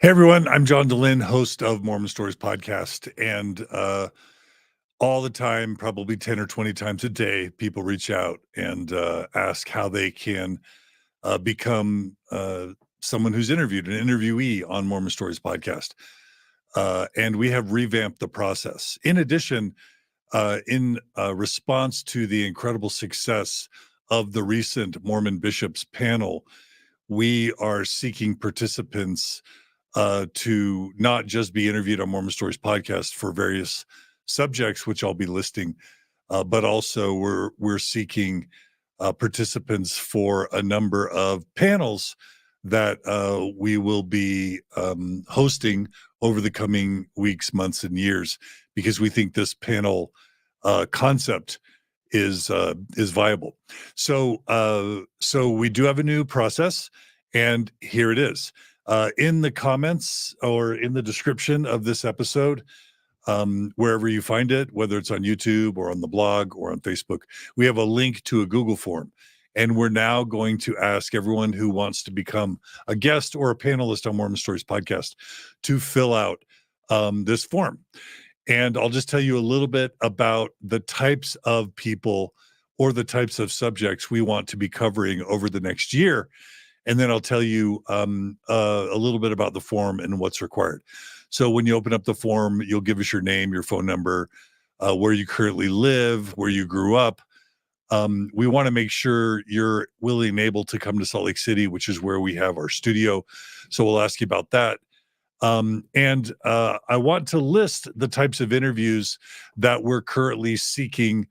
Hey everyone, I'm John DeLynn, host of Mormon Stories podcast, and all the time, probably 10 or 20 times a day, people reach out and ask how they can become someone who's interviewed, an interviewee on Mormon Stories podcast. And we have revamped the process. In addition, in response to the incredible success of the recent Mormon bishops panel, we are seeking participants to not just be interviewed on Mormon Stories podcast for various subjects, which I'll be listing, but also we're seeking participants for a number of panels that we will be hosting over the coming weeks, months, and years, because we think this panel concept is viable. So we do have a new process, and here it is. In the comments or in the description of this episode, wherever you find it, whether it's on YouTube or on the blog or on Facebook, we have a link to a Google form. And we're now going to ask everyone who wants to become a guest or a panelist on Mormon Stories podcast to fill out this form. And I'll just tell you a little bit about the types of people or the types of subjects we want to be covering over the next year. And then I'll tell you a little bit about the form and what's required. So when you open up the form, you'll give us your name, your phone number, where you currently live, where you grew up. We want to make sure you're willing and able to come to Salt Lake City, which is where we have our studio. So we'll ask you about that. And I want to list the types of interviews that we're currently seeking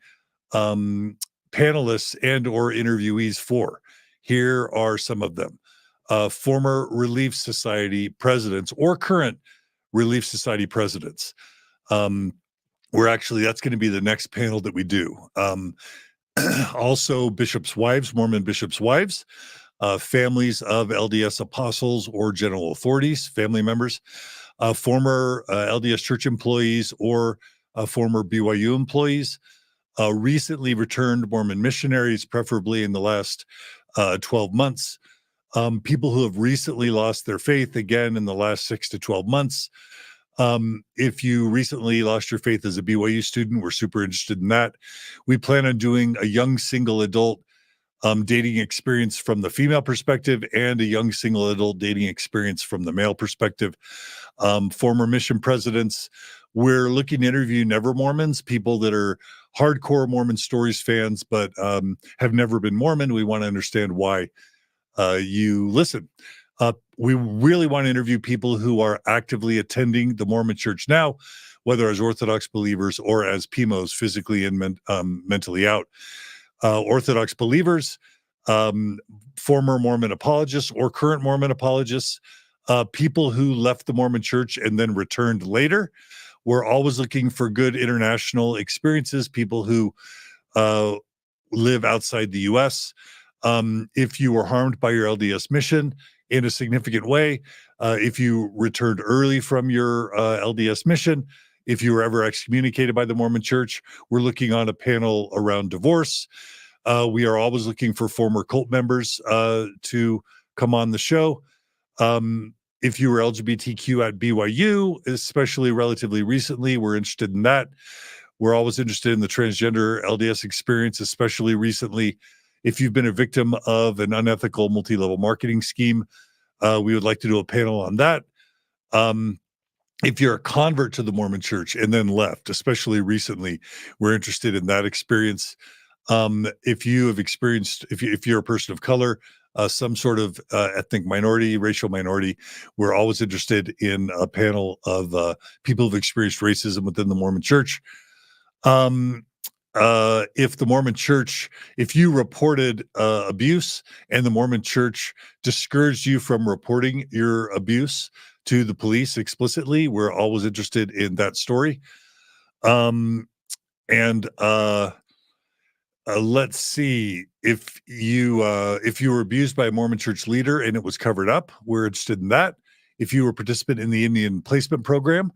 panelists and or interviewees for. Here are some of them. Former Relief Society presidents or current Relief Society presidents. That's going to be the next panel that we do. Also, bishops' wives, Mormon bishops' wives, families of LDS apostles or general authorities, family members, former LDS church employees or former BYU employees, recently returned Mormon missionaries, preferably in the last 12 months, people who have recently lost their faith, again, in the last 6 to 12 months. If you recently lost your faith as a BYU student, we're super interested in that. We plan on doing a young single adult dating experience from the female perspective and a young single adult dating experience from the male perspective. Former mission presidents. We're looking to interview never Mormons, people that are hardcore Mormon Stories fans, but have never been Mormon. We want to understand why you listen. We really want to interview people who are actively attending the Mormon Church now, whether as Orthodox believers or as PMOs, physically and mentally out. Orthodox believers, former Mormon apologists or current Mormon apologists, people who left the Mormon Church and then returned later. We're always looking for good international experiences, people who live outside the U.S. If you were harmed by your LDS mission in a significant way, if you returned early from your LDS mission, if you were ever excommunicated by the Mormon Church, we're looking on a panel around divorce. We are always looking for former cult members to come on the show. If you were LGBTQ at BYU, especially relatively recently, we're interested in that. We're always interested in the transgender LDS experience, especially recently. If you've been a victim of an unethical multi-level marketing scheme, we would like to do a panel on that. If you're a convert to the Mormon Church and then left, especially recently, we're interested in that experience. If you have experienced, if you're a person of color, some sort of ethnic minority, racial minority, we're always interested in a panel of people who've experienced racism within the Mormon Church. If the Mormon Church, if you reported abuse and the Mormon Church discouraged you from reporting your abuse to the police explicitly, we're always interested in that story. Let's see, if you were abused by a Mormon Church leader and it was covered up, we're interested in that. If you were a participant in the Indian placement program,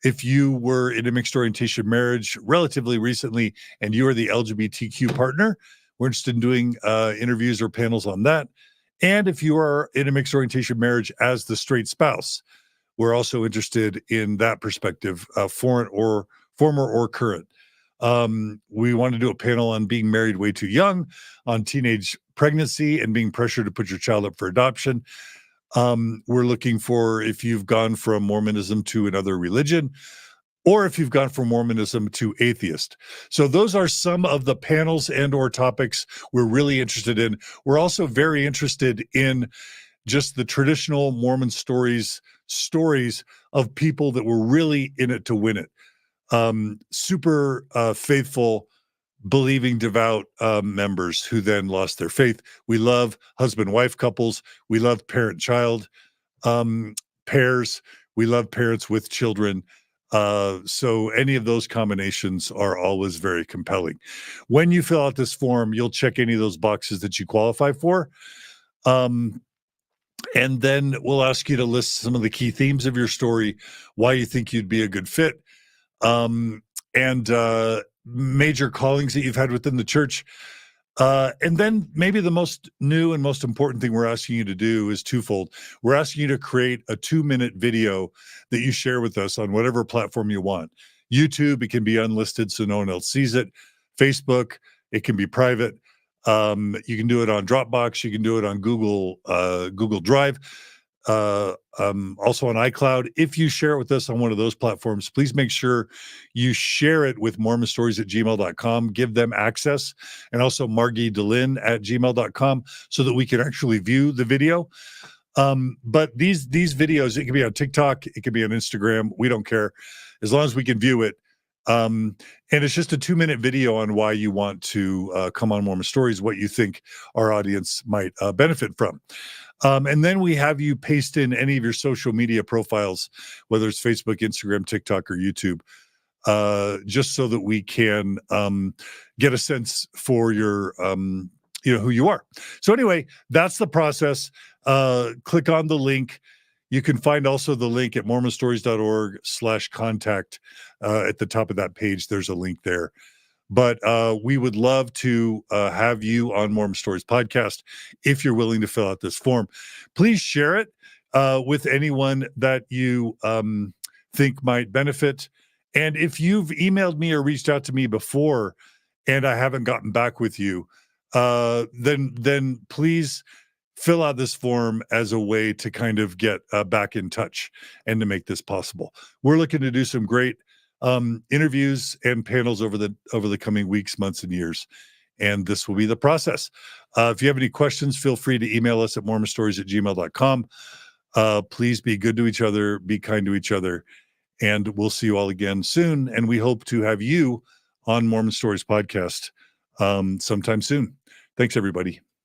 if you were in a mixed orientation marriage relatively recently and you are the LGBTQ partner, we're interested in doing interviews or panels on that. And if you are in a mixed orientation marriage as the straight spouse, we're also interested in that perspective, foreign or former or current. We want to do a panel on being married way too young, on teenage pregnancy and being pressured to put your child up for adoption. We're looking for if you've gone from Mormonism to another religion, or if you've gone from Mormonism to atheist. So those are some of the panels and or topics we're really interested in. We're also very interested in just the traditional Mormon stories of people that were really in it to win it. Super faithful, believing, devout members who then lost their faith. We love husband-wife couples. We love parent-child pairs. We love parents with children. So any of those combinations are always very compelling. When you fill out this form, you'll check any of those boxes that you qualify for. And then we'll ask you to list some of the key themes of your story, why you think you'd be a good fit, and major callings that you've had within the church. And then maybe the most new and most important thing we're asking you to do is twofold. We're asking you to create a 2-minute video that you share with us on whatever platform you want. YouTube, it can be unlisted so no one else sees it. Facebook, it can be private. You can do it on Dropbox. You can do it on Google Drive. Also on iCloud. If you share it with us on one of those platforms, please make sure you share it with mormonstories@gmail.com. Give them access, and also margiedelin@gmail.com, so that we can actually view the video. But these videos, it can be on TikTok, it can be on Instagram. We don't care, as long as we can view it. And it's just a 2-minute video on why you want to come on Mormon Stories, what you think our audience might benefit from. And then we have you paste in any of your social media profiles, whether it's Facebook, Instagram, TikTok, or YouTube, just so that we can get a sense for your, who you are. So anyway, that's the process. Click on the link. You can find also the link at mormonstories.org/contact. At the top of that page, there's a link there. But we would love to have you on Mormon Stories podcast if you're willing to fill out this form. Please share it with anyone that you think might benefit. And if you've emailed me or reached out to me before and I haven't gotten back with you, then please fill out this form as a way to kind of get back in touch and to make this possible. We're looking to do some great interviews and panels over the coming weeks, months, and years. And this will be the process. If you have any questions, feel free to email us at mormonstories@gmail.com. Please be good to each other, be kind to each other, and we'll see you all again soon. And we hope to have you on Mormon Stories podcast sometime soon. Thanks, everybody.